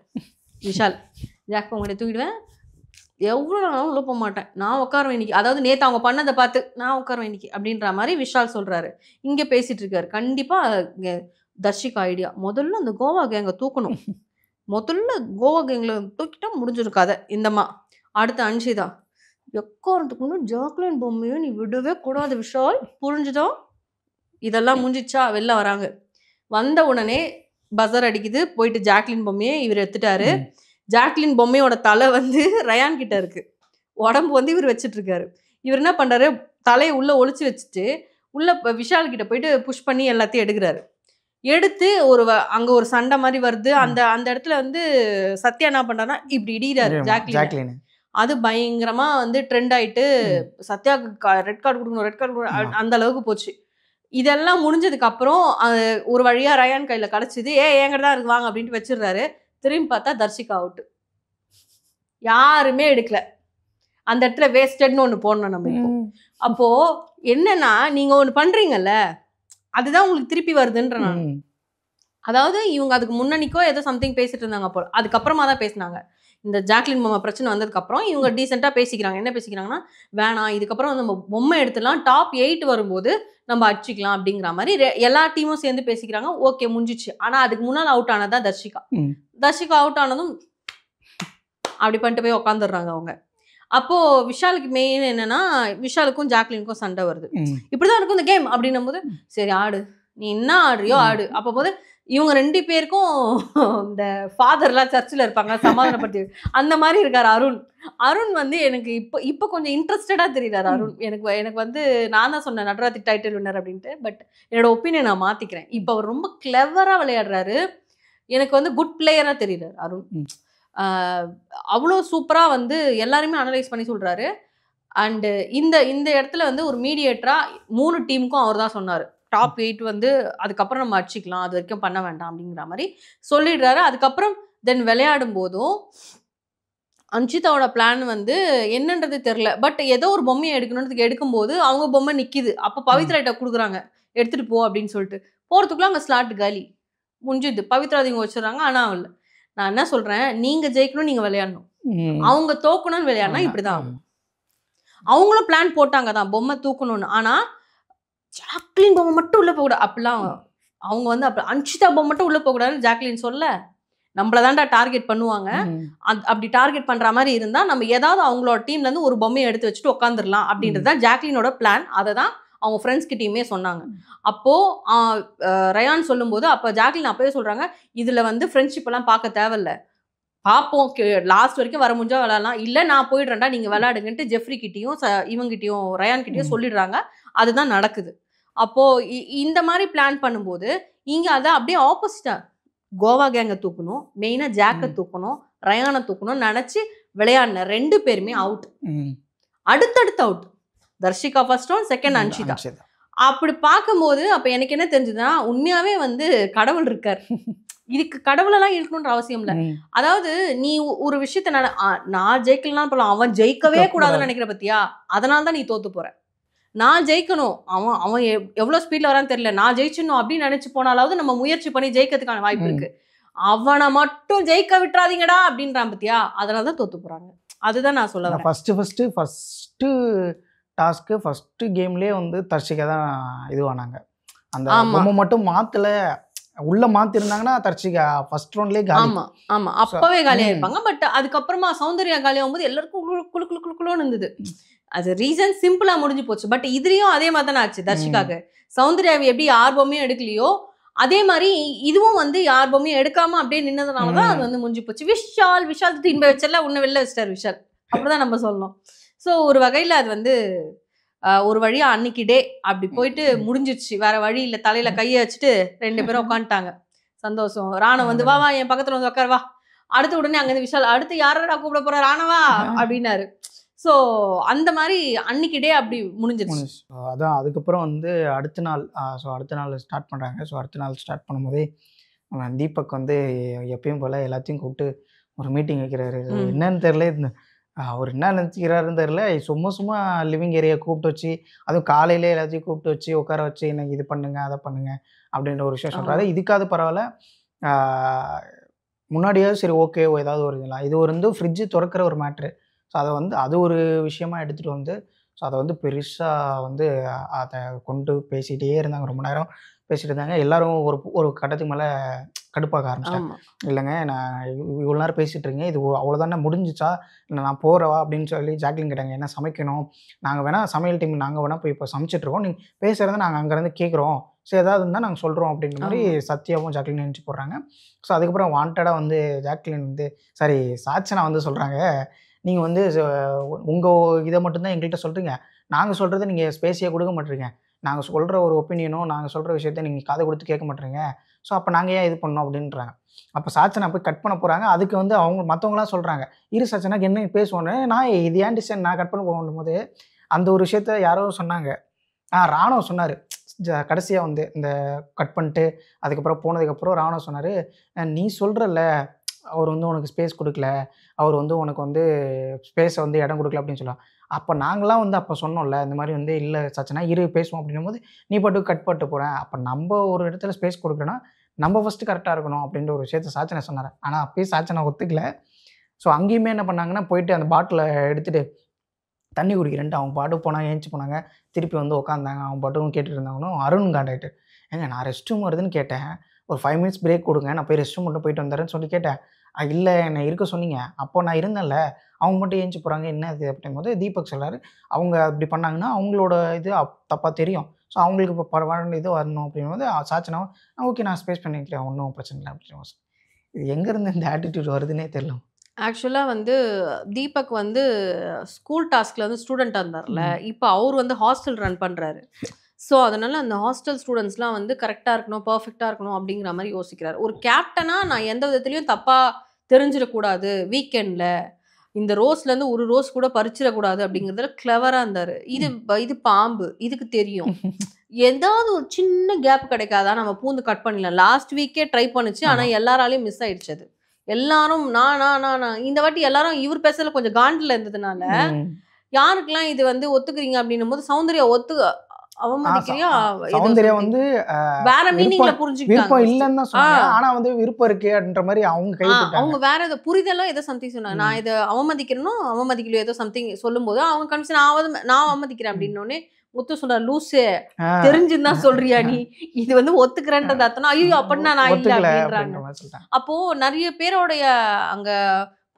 விஷால் ஜாக் பொம்மையை தூக்கிடுவேன், எவ்வளோ நாளும் உள்ள போக மாட்டேன், நான் உட்காருவேன் இன்னைக்கு. அதாவது நேற்று அவங்க பண்ணதை பார்த்து நான் உட்காருவேன் இன்னைக்கு அப்படின்ற மாதிரி விஷால் சொல்றாரு. இங்கே பேசிட்டு இருக்காரு. கண்டிப்பா தர்ஷிகா ஐடியா, முதல்ல அந்த கோவா கேங்கை தூக்கணும், முதல்ல கோவா கேங்கில் தூக்கிட்டா முடிஞ்சிருக்காத இந்தம்மா. அடுத்து அன்ஷிதா, எக்காரத்துக்கு முன்னாடி ஜாக்லின் பொம்மையும் நீ விடவே கூடாது விஷால், புரிஞ்சுதோ? இதெல்லாம் முடிஞ்சிச்சா? வெளில வராங்க. வந்த உடனே பஸர் அடிக்குது. போயிட்டு ஜாக்லின் பொம்மையை இவர் எடுத்துட்டாரு. ஜாக்லின் பொம்மையோட தலை வந்து ரயான் கிட்ட இருக்கு, உடம்பு வந்து இவர் வச்சுட்டு இருக்காரு. இவர் என்ன பண்றாரு, தலையை உள்ள ஒளிச்சு வச்சுட்டு உள்ள விஷால் கிட்ட போயிட்டு புஷ் பண்ணி எல்லாத்தையும் எடுக்கிறாரு. எடுத்து அங்க ஒரு சண்டை மாதிரி வருது. அந்த அந்த இடத்துல வந்து சத்யா என்ன பண்றாருன்னா இப்படி இடிறாரு ஜாக்லின். அது பயங்கரமா வந்து ட்ரெண்ட் ஆயிட்டு சத்யாவுக்கு ரெட் கார்டு கொடுக்கணும், அந்த அளவுக்கு போச்சு. இதெல்லாம் முடிஞ்சதுக்கு அப்புறம் ஒரு வழியா ரயான் கையில கிடைச்சது. என்கிட்ட தான் இருக்கு வாங்க அப்படின்ட்டு வச்சிடுறாரு. திரும்பி பார்த்தா தர்ஷிகா அவுட், யாருமே எடுக்கல. அந்த இடத்துல வேஸ்டட்னு ஒண்ணு போடணும் நம்ம இப்போ. அப்போ என்னன்னா, நீங்க ஒண்ணு பண்றீங்கல்ல, அதுதான் உங்களுக்கு திருப்பி வருதுன்ற நான். அதாவது இவங்க அதுக்கு முன்னணிக்கோ ஏதோ சம்திங் பேசிட்டு இருந்தாங்க போல, அதுக்கப்புறமா தான் பேசினாங்க. இந்த ஜாக்லின் பொம்மை பிரச்சனை வந்ததுக்கு அப்புறம் இவங்க டீசெண்டா பேசிக்கிறாங்க. என்ன பேசிக்கிறாங்கன்னா, வேணாம் இதுக்கப்புறம் நம்ம பொம்மை எடுத்துலாம், டாப் 8 வரும்போது நம்ம அடிச்சுக்கலாம் அப்படிங்கிற மாதிரி எல்லா டீமும் சேர்ந்து பேசிக்கிறாங்க. ஓகே, முடிஞ்சிச்சு. ஆனா அதுக்கு முன்னால் அவுட் ஆனதா தர்ஷிகா அவுட் ஆனதும் அப்படி பண்ணிட்டு போய் உட்காந்துடுறாங்க அவங்க. அப்போ விஷாலுக்கு மெயின் என்னன்னா, விஷாலுக்கும் ஜாக்லினுக்கும் சண்டை வருது. இப்படிதான் இருக்கும் இந்த கேம் அப்படின்னும் போது, சரி ஆடு, நீ என்ன ஆடுறியோ ஆடு. அப்போ போது இவங்க 2 பேருக்கும் இந்த ஃபாதர்லாம் சர்ச்சில் இருப்பாங்க சமாதானப்படுத்தி, அந்த மாதிரி இருக்காரு அருண் வந்து எனக்கு இப்போ கொஞ்சம் இன்ட்ரெஸ்டடாக தெரியுறாரு அருண். எனக்கு வந்து நான் தான் சொன்னேன் நடராத்தி டைட்டில் வின்னர் அப்படின்ட்டு. பட் என்னோட ஒப்பீனியன் நான் மாற்றிக்கிறேன். இப்போ அவர் ரொம்ப கிளவராக விளையாடுறாரு. எனக்கு வந்து குட் பிளேயராக தெரியுறாரு அருண். அவ்வளோ சூப்பராக வந்து எல்லாருமே அனலைஸ் பண்ணி சொல்கிறாரு. அண்டு இந்த இடத்துல வந்து ஒரு மீடியேட்டராக 3 டீமுக்கும் அவர் தான் சொன்னார், டாப் 8 வந்து அதுக்கப்புறம் நம்ம அடிச்சிக்கலாம், அது வரைக்கும் பண்ண வேண்டாம் அப்படிங்கிற மாதிரி சொல்லிடுறாரு. அதுக்கப்புறம் தென் விளையாடும் போதும் அன்ஷிதாவோட பிளான் வந்து என்னன்றது தெரில. பட் ஏதோ ஒரு பொம்மையை எடுக்கணுன்றதுக்கு எடுக்கும்போது அவங்க பொம்மை நிற்கிது. அப்போ பவித்ராட்ட கொடுக்குறாங்க, எடுத்துகிட்டு போ அப்படின்னு சொல்லிட்டு. போகிறதுக்குள்ள அங்கே ஸ்லாட் காலி முடிஞ்சுது. பவித்ரா இவங்க வச்சுடுறாங்க. ஆனால் இல்லை, நான் என்ன சொல்கிறேன், நீங்கள் ஜெயிக்கணும், நீங்கள் விளையாடணும், அவங்க தோக்கணும்னு விளையாடனா இப்படி தான் ஆகும். அவங்களும் பிளான் போட்டாங்க தான் பொம்மை தூக்கணும்னு. ஆனால் ஜாக்லின் பொம்மை மட்டும் உள்ளே போகக்கூடாது அப்படிலாம் அவங்க வந்து அப்படி அன்ஷிதா பொம்மை மட்டும் உள்ளே போகக்கூடாதுன்னு ஜாக்லின் சொல்ல, நம்மள தான்டா டார்கெட் பண்ணுவாங்க, அப்படி டார்கெட் பண்ணுற மாதிரி இருந்தால் நம்ம ஏதாவது அவங்களோட டீம்லேருந்து ஒரு பொம்மையை எடுத்து வச்சுட்டு உட்காந்துடலாம் அப்படின்றது தான் ஜாக்லினோட பிளான். அதை தான் அவங்க ஃப்ரெண்ட்ஸ் கிட்டேயுமே சொன்னாங்க. அப்போது ரயான் சொல்லும்போது அப்போ ஜாக்லின் அப்போயே சொல்கிறாங்க, இதில் வந்து ஃப்ரெண்ட்ஷிப் எல்லாம் பார்க்க தேவையில்ல, பார்ப்போம் லாஸ்ட் வரைக்கும் வர முடிஞ்சா விளையாடலாம், இல்லை நான் போயிடுறேன்டா நீங்கள் விளையாடுங்கன்ட்டு ஜெஃப்ரி கிட்டேயும் இவங்கிட்டையும் ரயான் கிட்டேயும் சொல்லிடுறாங்க. அதுதான் நடக்குது. அப்போது இந்த மாதிரி பிளான் பண்ணும்போது இங்கே அதை அப்படியே ஆப்போசிட்டாக கோவா கேங்கை தூக்கணும், மெயினாக ஜாக்கை தூக்கணும், ரயானை தூக்கணும் நினச்சி விளையாடின 2 பேருமே அவுட், அடுத்தடுத்து out. Dharshika first one, second Anshita. அப்படி பார்க்கும்போது அப்போ எனக்கு என்ன தெரிஞ்சுதுன்னா, உண்மையாகவே வந்து கடவுள் இருக்கார். இதுக்கு கடவுளெல்லாம் இருக்கணுன்ற அவசியம் இல்லை. அதாவது நீ ஒரு விஷயத்த நான் ஜெயிக்கலாம் போகலாம், அவன் ஜெயிக்கவே கூடாதுன்னு நினைக்கிற பத்தியா, அதனால தான் நீ தோத்து போற. நான் ஜெயிக்கணும், அவன் எவ்வளோ ஸ்பீடில் வரான்னு தெரியல, நான் ஜெயிச்சிடணும் அப்படின்னு நினச்சி போனாலாவது நம்ம முயற்சி பண்ணி ஜெயிக்கிறதுக்கான வாய்ப்பு இருக்கு. அவனை மட்டும் ஜெயிக்க விட்டுறாதீங்கடா அப்படின்றான் பத்தியா, அதனால தான் தோத்து போறாங்க. அதுதான் நான் சொல்ல வரேன். ஃபர்ஸ்ட் டாஸ்க்கு ஃபர்ஸ்ட் கேம்லேயே வந்து தர்ஷிகா தான் இதுவானாங்க. அந்த பொம்மை மட்டும் மாற்றல, உள்ள மாத்திருந்தாங்கன்னா தர்ஷிகா ஃபர்ஸ்ட் ரவுண்ட்லேயே காலி. ஆமா அப்பவே காலியாக இருப்பாங்க. பட் அதுக்கப்புறமா சௌந்தர்யா காலியாகும் போது எல்லாருக்கும் குழு குழு குழு குழுன்னு இருந்தது. அது ரீசன் சிம்பிளா முடிஞ்சு போச்சு. பட் இதுலயும் அதே மாதிரி தானே ஆச்சு தர்ஷிகாக்கு. சௌந்தர்யாவை எப்படி யார் பொம்மையும் எடுக்கலையோ அதே மாதிரி இதுவும் வந்து யார் பொம்மையும் எடுக்காம அப்படியே நின்னதுனால தான் அது வந்து முடிஞ்சு போச்சு. விஷால் தின்ப வச்சல உன்னை வெளில வச்சிட்டாரு விஷால். அப்படிதான் நம்ம சொல்லணும். ஸோ ஒரு வகையில அது வந்து ஒரு வழியா அன்னைக்கு டே அப்படி போயிட்டு முடிஞ்சிருச்சு. வேற வழி இல்லை. தலையில கையை வச்சுட்டு 2 பேரும் உட்காந்துட்டாங்க. சந்தோஷம். ராணவ வந்து வா என் பக்கத்துல வந்து உட்கார் வா. அடுத்த உடனே அங்க விஷால் அடுத்து யாரடா கூப்பிட போற ராணவா அப்படின்னாரு. ஸோ அந்த மாதிரி அன்னைக்கு டே அப்படி முடிஞ்சிருச்சு. அதான் அதுக்கப்புறம் வந்து அடுத்த நாள் ஸ்டார்ட் பண்ணுறாங்க. ஸோ அடுத்த நாள் ஸ்டார்ட் பண்ணும்போதே தீபக் வந்து எப்பயும் போல் எல்லாத்தையும் கூப்பிட்டு ஒரு மீட்டிங் வைக்கிறாரு. என்னன்னு தெரில, அவர் என்ன நினச்சிக்கிறாருன்னு தெரில. சும்மா லிவிங் ஏரியா கூப்பிட்டு வச்சு, அதுவும் காலையிலே எல்லாத்தையும் கூப்பிட்டு வச்சு உட்கார வச்சு எனக்கு இது பண்ணுங்க அதை பண்ணுங்க அப்படின்ற ஒரு விஷயம் சொல்கிறாரு. இதுக்காவது பரவாயில்ல, முன்னாடியாவது சரி ஓகே ஏதாவது ஒரு இதெல்லாம். இது ஒரு வந்து ஃப்ரிட்ஜு திறக்கிற ஒரு மேட்ரு. ஸோ அதை வந்து அது ஒரு விஷயமா எடுத்துகிட்டு வந்து ஸோ அதை வந்து பெருசாக வந்து அதை கொண்டு பேசிகிட்டே இருந்தாங்க. ரொம்ப நேரம் பேசிகிட்டு இருந்தாங்க. எல்லோரும் ஒரு கட்டத்துக்கு மேலே கடுப்பாக ஆரம்பிச்சிட்டாங்க. இல்லைங்க நான் இவ்வளோ நேரம் பேசிகிட்டு இருக்கேன், இது அவ்வளோதானே முடிஞ்சிச்சா, இல்லை நான் போகிறவா அப்படின்னு சொல்லி ஜாக்லின் கேட்டாங்க. என்ன சமைக்கணும், நாங்கள் வேணால் சமையல் டீம் நாங்கள் வேணால் போய் இப்போ சமைச்சிட்ருக்கோம், நீங்கள் பேசுகிறத நாங்கள் அங்கேருந்து கேட்குறோம், ஸோ ஏதாவது இருந்தால் நாங்கள் சொல்கிறோம் அப்படின்ற மாதிரி சத்யாவும் ஜாக்லின் நினச்சி போடுறாங்க. ஸோ அதுக்கப்புறம் வாண்டடாக வந்து ஜாக்லின் வந்து சாட்சனா வந்து சொல்கிறாங்க, நீங்கள் வந்து உங்கள் இதை மட்டும்தான் எங்கள்கிட்ட சொல்கிறீங்க, நாங்கள் சொல்கிறத நீங்கள் ஸ்பேஸியாக கொடுக்க மாட்டேறீங்க, நாங்கள் சொல்கிற ஒரு ஒப்பீனியனோ நாங்கள் சொல்கிற விஷயத்த நீங்கள் காதை கொடுத்து கேட்க மாட்டேறீங்க, ஸோ அப்போ நாங்கள் ஏன் இது பண்ணோம் அப்படின்றாங்க. அப்போ சாட்சனா போய் கட் பண்ண போகிறாங்க. அதுக்கு வந்து மற்றவங்களாம் சொல்கிறாங்க, சாட்சனாக்கு என்ன பேசுவோன்னு. நான் இது ஏன் டிசைன் நான் கட் பண்ண போகும் போது அந்த ஒரு விஷயத்த யாரோ சொன்னாங்க. ராணவ சொன்னார் கடைசியாக வந்து இந்த கட் பண்ணிட்டு அதுக்கப்புறம் போனதுக்கப்புறம் ராணவ சொன்னார், நீ சொல்கிறல்ல அவர் வந்து உனக்கு ஸ்பேஸ் கொடுக்கல, அவர் வந்து உனக்கு வந்து ஸ்பேஸை வந்து இடம் கொடுக்கல அப்படின்னு சொல்லலாம். அப்போ நாங்களாம் வந்து அப்போ சொன்னோம்ல இந்த மாதிரி வந்து இல்லை சாட்சனா பேசுவோம் அப்படின்னும் போது நீ பாட்டுக்கு கட் பண்ணிட்டு போகிறேன். அப்போ நம்ம ஒரு இடத்துல ஸ்பேஸ் கொடுக்கலன்னா நம்ம ஃபஸ்ட்டு கரெக்டாக இருக்கணும் அப்படின்ற ஒரு விஷயத்த சாட்சனா சொன்னார். ஆனால் அப்போயே சாட்சனா ஒத்துக்கல. ஸோ அங்கேயுமே என்ன பண்ணாங்கன்னா போயிட்டு அந்த பாட்டிலை எடுத்துகிட்டு தண்ணி குடிக்கிறேன்ட்டு அவங்க பாட்டு போனாங்க, ஏஞ்சி போனாங்க, திருப்பி வந்து உட்காந்தாங்க. அவங்க பாட்டும் கேட்டுட்டு இருந்தாங்கன்னு அருண் காண்டாயிட்டு, ஏங்க நான் ரெஸ்ட் ரூம் வருதுன்னு கேட்டேன், ஒரு 5 மினிட்ஸ் பிரேக் கொடுங்க, நான் போய் ரெஸ்ட் ரூம் மட்டும் போயிட்டு வந்துடுறேன்னு சொல்லி கேட்டேன். இல்லை என்னை இருக்க சொன்னீங்க, அப்போ நான் இருந்தேன்ல, அவங்க மட்டும் ஏஞ்சி போகிறாங்க என்ன இது அப்படிங்கும்போது தீபக் சொல்கிறாரு, அவங்க அப்படி பண்ணாங்கன்னா அவங்களோட இது தப்பாக தெரியும், ஸோ அவங்களுக்கு இப்போ பரவாயில்ல இது வரணும் அப்படிங்கும்போது சாட்சனாவும் ஓகே நான் ஸ்பேஸ் பண்ணிக்கிறேன் ஒன்றும் பிரச்சனை இல்லை அப்படின்னு. இது எங்கேருந்து இந்த ஆட்டிடியூட் வருதுன்னே தெரியல. ஆக்சுவலாக வந்து தீபக் வந்து ஸ்கூல் டாஸ்கில் வந்து ஸ்டூடெண்ட்டாக இருந்தார்ல, இப்போ அவர் வந்து ஹாஸ்டல் ரன் பண்ணுறாரு. ஸோ அதனால் அந்த ஹாஸ்டல் ஸ்டூடெண்ட்ஸ்லாம் வந்து கரெக்டாக இருக்கணும், பர்ஃபெக்டாக இருக்கணும் அப்படிங்கிற மாதிரி யோசிக்கிறார். ஒரு கேப்டனாக நான் எந்த விதத்துலையும் தப்பாக தெரிஞ்சிடக்கூடாது, வீக்கெண்டில் இந்த ரோஸ்லேருந்து ஒரு ரோஸ் கூட பறிச்சிடக்கூடாது அப்படிங்கிறதுல கிளவராக இருந்தார். இது பாம்பு, இதுக்கு தெரியும் ஏதாவது ஒரு சின்ன கேப் கிடைக்காதா நம்ம பூந்து கட் பண்ணிடலாம். லாஸ்ட் வீக்கே ட்ரை பண்ணுச்சு, ஆனால் எல்லாராலையும் மிஸ் ஆயிடுச்சு. அது எல்லாரும் நான் இந்த வாட்டி எல்லாரும் இவர் பேசல கொஞ்சம் காண்டில் இருந்ததுனால யாருக்கெல்லாம் இது வந்து ஒத்துக்கிறீங்க அப்படின்னும் போது சௌந்தர்யா அவமதிக்கிறியா சௌந்தர்யா வந்து வேற மீனிங்ல புரிஞ்சுக்கிட்டாங்க. இல்லன்னு தான் சொன்னாங்க, ஆனா வந்து விருப்பம் இருக்குன்ற மாதிரி அவங்க வேற ஏதோ புரிதெல்லாம் ஏதோ சம்திங் சொன்னாங்க. நான் இதை அவமதிக்கிறேனோ அவமதிக்கலையோ ஏதோ சம்திங் சொல்லும் போது அவங்க கன்ஃபியூஷன் நான் அவமதிக்கிறேன் அப்படின்னோடனே முத்து சொல்ற லூசு தெரிஞ்சுன்னா சொல்றியா நீ இது வந்து ஒத்துக்கிறேன்றது அர்த்தம், ஐயோ அப்படின்னா நான் இல்லை அப்படின்றாங்க. அப்போ நிறைய பேரோடைய அங்க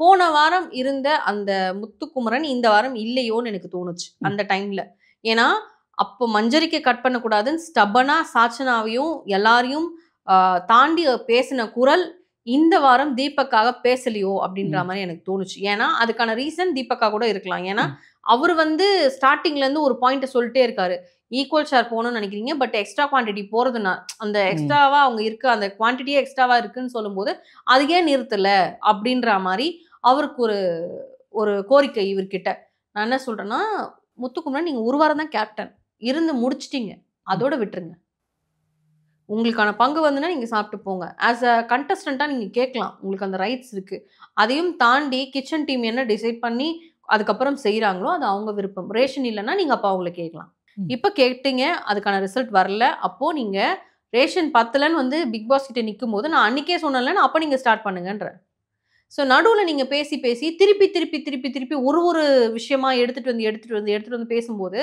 போன வாரம் இருந்த அந்த முத்துக்குமரன் இந்த வாரம் இல்லையோன்னு எனக்கு தோணுச்சு அந்த டைம்ல. ஏன்னா அப்போ மஞ்சரிக்கை கட் பண்ணக்கூடாதுன்னு ஸ்டப்பனா சாட்சனாவையும் எல்லாரையும் தாண்டி பேசின குரல் இந்த வாரம் தீபக்காக பேசலையோ அப்படின்ற மாதிரி எனக்கு தோணுச்சு. ஏன்னா அதுக்கான ரீசன் தீபக்கா கூட இருக்கலாம். ஏன்னா அவர் வந்து ஸ்டார்டிங்ல இருந்து ஒரு பாயிண்ட்டை சொல்லிட்டே இருக்காரு, ஈக்குவல் ஷேர் போகணும்னு நினைக்கிறீங்க, பட் எக்ஸ்ட்ரா குவான்டிட்டி போறதுனா அந்த எக்ஸ்ட்ராவா அவங்க இருக்கு, அந்த குவான்டிட்டியே எக்ஸ்ட்ராவா இருக்குன்னு சொல்லும்போது அதுக்கே நிறுத்தல அப்படின்ற மாதிரி அவருக்கு ஒரு கோரிக்கை இவர்கிட்ட. நான் என்ன சொல்றேன்னா, முத்துக்குமரன் நீங்க ஒரு வாரம் தான் கேப்டன் இருந்து முடிச்சிட்டீங்க, அதோட விட்டுருங்க. உங்களுக்கான பங்கு வந்துன்னா நீங்கள் சாப்பிட்டு போங்க. ஆஸ் அ கண்டஸ்டண்ட்டாக நீங்கள் கேட்கலாம், உங்களுக்கு அந்த ரைட்ஸ் இருக்குது. அதையும் தாண்டி கிச்சன் டீம் என்ன டிசைட் பண்ணி அதுக்கப்புறம் செய்கிறாங்களோ அது அவங்க விருப்பம். ரேஷன் இல்லைன்னா நீங்கள் அப்போ அவங்கள கேட்கலாம். இப்போ கேட்டீங்க, அதுக்கான ரிசல்ட் வரல, அப்போது நீங்கள் ரேஷன் பத்தலைன்னு வந்து பிக் பாஸ் கிட்டே நிற்கும் போது நான் அன்றைக்கே சொன்னேன்ல, அப்போ நீங்கள் ஸ்டார்ட் பண்ணுங்கன்ற. ஸோ நடுவில் நீங்கள் பேசி திருப்பி ஒரு விஷயமா எடுத்துகிட்டு வந்து பேசும்போது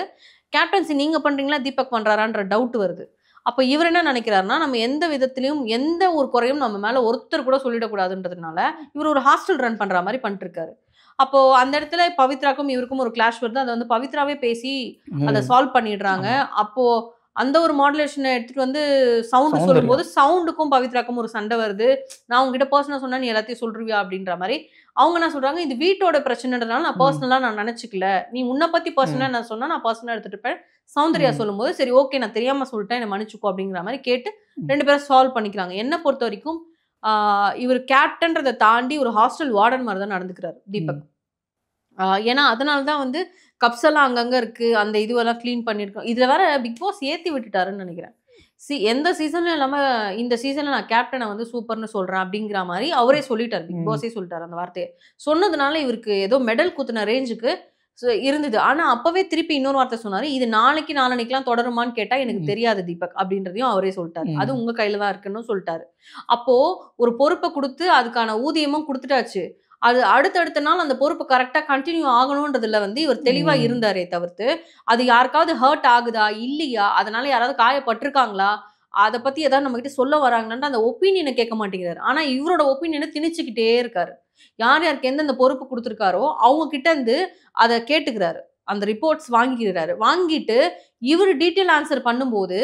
கேப்டன்சி நீங்கள் பண்ணுறீங்களா தீபக் பண்ணுறாரான்ற டவுட் வருது. அப்போ இவர் என்ன நினைக்கிறாருன்னா, நம்ம எந்த விதத்துலையும் எந்த ஒரு குறையும் நம்ம மேலே ஒருத்தர் கூட சொல்லிடக்கூடாதுன்றதுனால இவர் ஒரு ஹாஸ்டல் ரன் பண்ணுற மாதிரி பண்ணிட்டுருக்காரு. அப்போ அந்த இடத்துல பவித்ராக்கும் இவருக்கும் ஒரு கிளாஷ் வருது. அத வந்து பவித்ராவே பேசி அத ம். சால்வ் பண்ணிடுறாங்க. ஆமா. அப்போ அந்த ஒரு மாடுலேஷன எடுத்துட்டு வந்து சவுண்ட் சௌந்தர்யா. சொல்லும்போது, சவுண்டுக்கும் பவித்ராக்கும் ஒரு சண்டை வருது. நான் உன்கிட்ட பெர்சனலா சொன்னா நீ எல்லாத்தையும் சொல்ருவியா? அப்படின்ற மாரி. அவங்க என்ன சொல்றாங்க, இது வீட்டோட பிரச்சனைன்றதுனால நான் ம். பெர்சனலா நான் நெனச்சுக்கல. நீ உன்ன பத்தி பெர்சனலா ம். நான் சொன்னா, நான் பெர்சனலா எடுத்துட்டு இருப்பேன். சௌந்தர்யா ம். சொல்லும்போது, சரி ஓகே நான் தெரியாம சொல்லிட்டேன். என்ன மன்னிச்சுக்கோ அப்படிங்கிற மாரி கேட்டு ம். 2 பேரும் சால்வ் பண்ணிக்கிறாங்க. என்ன பொறுத்தவரைக்கும், ஆ இவரு கேப்டன்றத தாண்டி ஒரு ஹாஸ்டல் வார்டன் மாரி தான் நடந்துக்கிறாரு தீபக். ம். ஏன்னா, அதனால தான் வந்து கப்ஸ் எல்லாம் அங்கங்க இருக்கு. அந்த இதுவெல்லாம் கிளீன் பண்ணியிருக்கோம். இதுல வேற பிக் பாஸ் ஏத்தி விட்டுட்டாருன்னு நெனைக்கிறேன். எந்த சீசன்லயும் இல்லாம, இந்த சீசன்ல நான் கேப்டன வந்து சூப்பர்ன்னு சொல்றேன் அப்படிங்கிற மாரி அவரே சொல்லிட்டாரு. பிக் ம். பாஸே சொல்லிட்டாரு அந்த வார்த்தைய. சொன்னதுனால இவருக்கு ஏதோ மெடல் குத்துன ரேஞ்சுக்கு இருந்தது. ஆனா அப்பவே திருப்பி இன்னொரு வார்த்தை சொன்னாரு. இது நாளைக்கு நாளான்னைக்குலாம் தொடருமான்னு கேட்டா எனக்கு ம். தெரியாது தீபக் அப்படின்றதையும் அவரே சொல்ட்டாரு. அது ம். உங்க கையில தான் இருக்குன்னு சொல்ட்டாரு. அப்போ ஒரு பொறுப்ப குடுத்து அதுக்கான ஊதியமும் குடுத்துட்டாச்சு. அது அடுத்தடுத்த நாள் அந்த பொறுப்பு கரெக்ட்டா கன்டின்யூ ஆகணுன்றதுல வந்து இவர் தெளிவா ம். இருந்தாரே தவிர்த்து, அது யாருக்காவது ஹர்ட் ஆகுதா? இல்லையா? அதனால யாராவது காயப்பட்டுருக்காங்களா? அத பத்தி ஏதாவது நம்மகிட்ட சொல்ல வராங்களான்ட்டு அந்த ஒப்பீனியன கேட்க மாட்டேங்கிறாரு. ஆனா இவரோட ஒப்பீனியன திணிச்சுக்கிட்டே இருக்காரு. யார் யாருக்கு எந்தெந்த பொறுப்பு குடுத்துருக்காரோ, அவங்க கிட்ட இருந்து அத கேட்டுக்கிறாரு. அந்த ரிப்போர்ட்ஸ் வாங்கிக்கிறாரு. வாங்கிட்டு இவரு டீட்டெயில் ஆன்ஸர் பண்ணும்போது,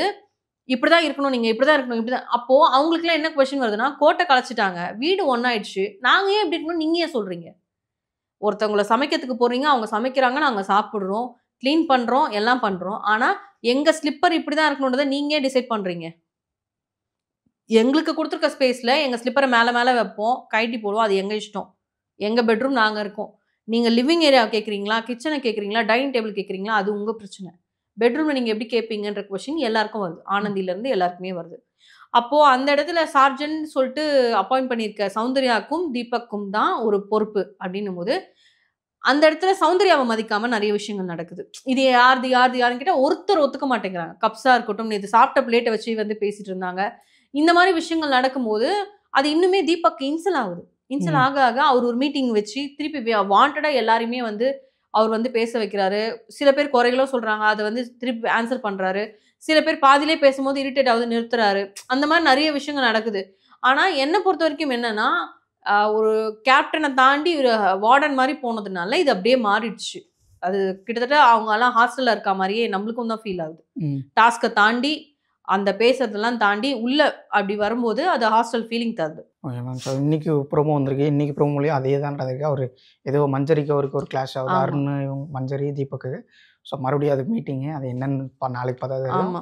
இப்படிதான் இருக்கணும். நீங்க இப்படிதான் இருக்கணும். இப்படிதான் அப்போ அவங்களுக்குலாம் என்ன கொஸ்டின் வருதுன்னா, கோட்ட கலைச்சுட்டாங்க. வீடு ஒண்ணாயிடுச்சு. நாங்க ஏன் இப்படி இருக்கணும்னு நீங்க ஏன் சொல்றீங்க? ஒருத்தவங்கள சமைக்கிறதுக்கு போடுறீங்க. அவங்க சமைக்கிறாங்க. நாங்க சாப்பிடுறோம். கிளீன் பண்றோம். எல்லாம் பண்றோம். ஆனா, எங்க ஸ்லிப்பர் இப்படிதான் இருக்கணும்ன்றத நீங்க ஏன் டிசைட் பண்றீங்க? எங்களுக்கு குடுத்துருக்க ஸ்பேஸ்ல எங்க ஸ்லிப்பர மேல மேல வைப்போம். கழட்டி போடுவோம். அது எங்க இஷ்டம். எங்க பெட்ரூம் நாங்க இருக்கோம். நீங்க லிவிங் ஏரியா கேட்கிறீங்களா? கிட்சன கேட்கிறீங்களா? டைனிங் டேபிள் கேட்கிறீங்களா? அது உங்க பிரச்சனை. பெட்ரூம்ல நீங்க எப்படி கேட்பீங்கன்ற கொஸ்டின் எல்லாருக்கும் வருது. ஆனந்திலருந்து எல்லாருக்குமே வருது. அப்போ அந்த இடத்துல சார்ஜன் சொல்ட்டு அப்பாயிண்ட் பண்ணியிருக்க சௌந்தர்யாக்கும், தீபக்கும் தான் ஒரு பொறுப்பு அப்டின்னும்போது, அந்த இடத்துல சௌந்தர்யாவ மதிக்காம நெறைய விஷயங்கள் நடக்குது. இது யாருது, யாருது, யாருன்னு கேட்டா ஒருத்தர் ஒத்துக்க மாட்டேங்கிறாங்க. கப்ஸா இருக்கட்டும், நேத்து சாப்பிட்ட பிளேட்ட வச்சு வந்து பேசிட்டு இருந்தாங்க. இந்த மாரி விஷயங்கள் நடக்கும்போது, அது இன்னுமே தீபக் இன்சல் ஆகுது. இன்சல் ம். ஆக, ஆக அவர் ஒரு மீட்டிங் வச்சு திருப்பி வாண்டடா எல்லாரையுமே வந்து அவர் வந்து பேச வைக்கிறாரு. சில பேர் குறைகளும் சொல்றாங்க. அத வந்து திருப்பி ஆன்ஸர் பண்றாரு. சில பேர் பாதியிலே பேசும்போது இரிட்டேட் ஆவுது நிறுத்துறாரு. அந்த மாரி நெறைய விஷயங்கள் நடக்குது. ஆனா என்ன பொறுத்தவரைக்கும் என்னன்னா, ஒரு கேப்டன தாண்டி ஒரு வார்டன் மாரி போனதுனால, இது அப்படியே மாறிடுச்சு. அது கிட்டத்தட்ட அவங்கலாம் ஹாஸ்டல்ல இருக்க மாரியே நம்மளுக்கும் தான் ஃபீல் ஆகுது. ம். டாஸ்க்க தாண்டி, அந்த பேசுறதெல்லாம் தாண்டி, உள்ள அப்படி வரும்போது, அது ஹாஸ்டல் ஃபீலிங் தருது. Okay ma'am. ஸோ இன்னைக்கு ப்ரோமோ வந்திருக்கு. இன்னைக்கு ப்ரோமோலயும் அதே தான் நடந்திருக்கு. அவரு ஏதோ மஞ்சரிக்கு அவருக்கு ஒரு கிளாஷ் ஆகுது. ஆமா, அருண், மஞ்சரி, தீபக்கு. ஸோ மறுபடியும் அது மீட்டிங்கு. அது என்னன்னு நாளைக்கு பார்த்தா தெரியும். ஆமா.